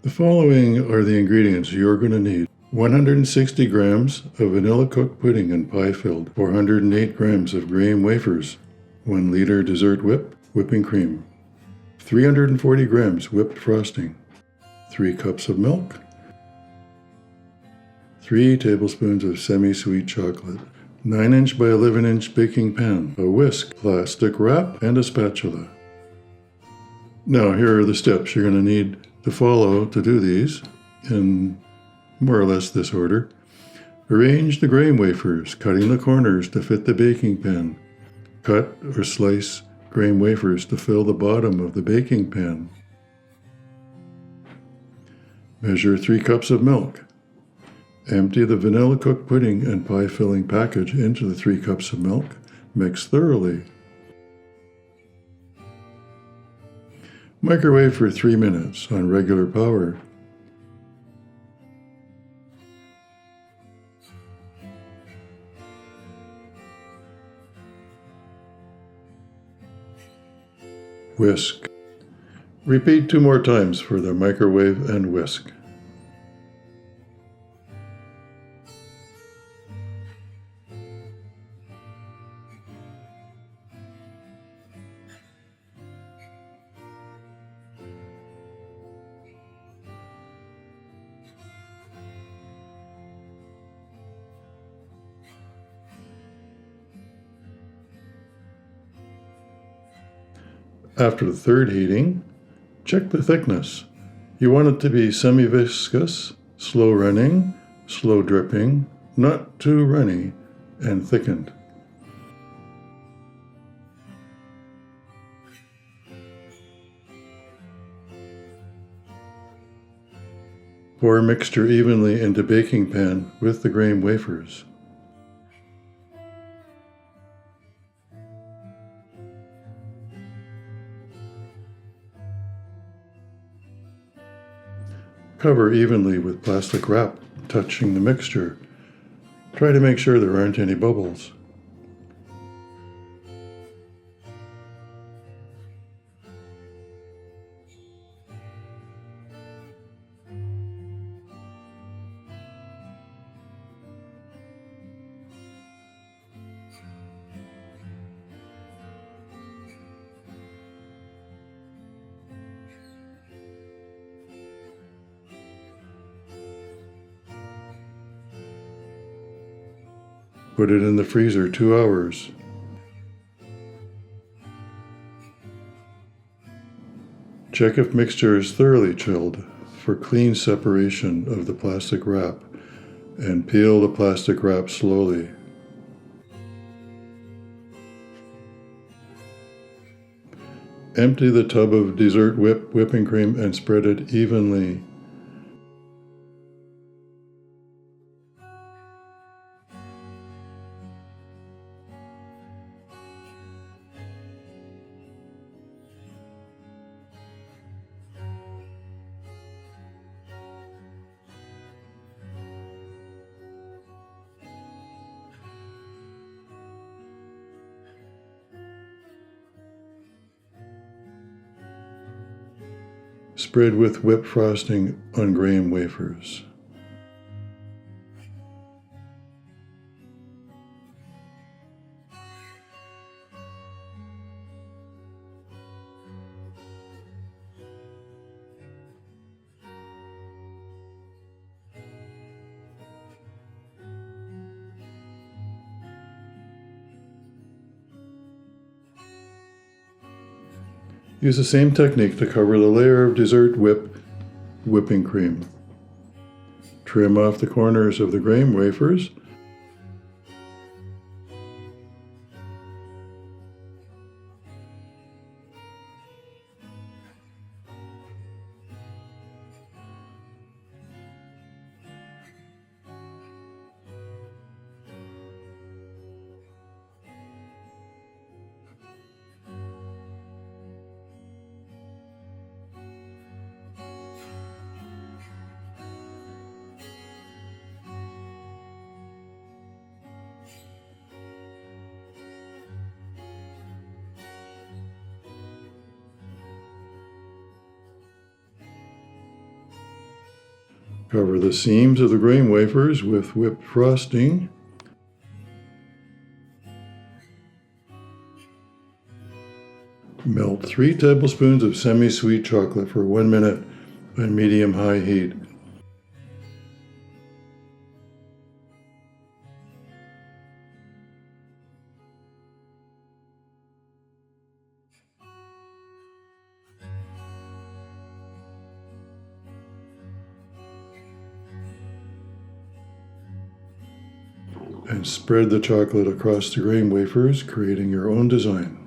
The following are the ingredients you're going to need. 160 grams of vanilla cooked pudding and pie filled, 408 grams of Graham Wafers, 1 liter dessert whip, whipping cream, 340 grams whipped frosting, 3 cups of milk, 3 tablespoons of semi-sweet chocolate, 9-inch by 11-inch baking pan, a whisk, plastic wrap, and a spatula. Now here are the steps you're going to need to follow to do these in more or less this order. Arrange the Graham wafers, cutting the corners to fit the baking pan. Cut or slice Graham wafers to fill the bottom of the baking pan. Measure 3 cups of milk. Empty the vanilla cooked pudding and pie filling package into the 3 cups of milk. Mix thoroughly. Microwave for 3 minutes on regular power. Whisk. Repeat 2 more times for the microwave and whisk. After the 3rd heating, check the thickness. You want it to be semi-viscous, slow running, slow dripping, not too runny, and thickened. Pour mixture evenly into baking pan with the Graham wafers. Cover evenly with plastic wrap, touching the mixture. Try to make sure there aren't any bubbles. Put it in the freezer 2 hours. Check if mixture is thoroughly chilled for clean separation of the plastic wrap, and peel the plastic wrap slowly. Empty the tub of dessert whipping cream and spread it evenly. Spread with whipped frosting on Graham wafers. Use the same technique to cover the layer of dessert whipping cream. Trim off the corners of the Graham wafers. Cover the seams of the Graham wafers with whipped frosting. Melt 3 tablespoons of semi-sweet chocolate for 1 minute on medium-high heat. And spread the chocolate across the Graham wafers, creating your own design.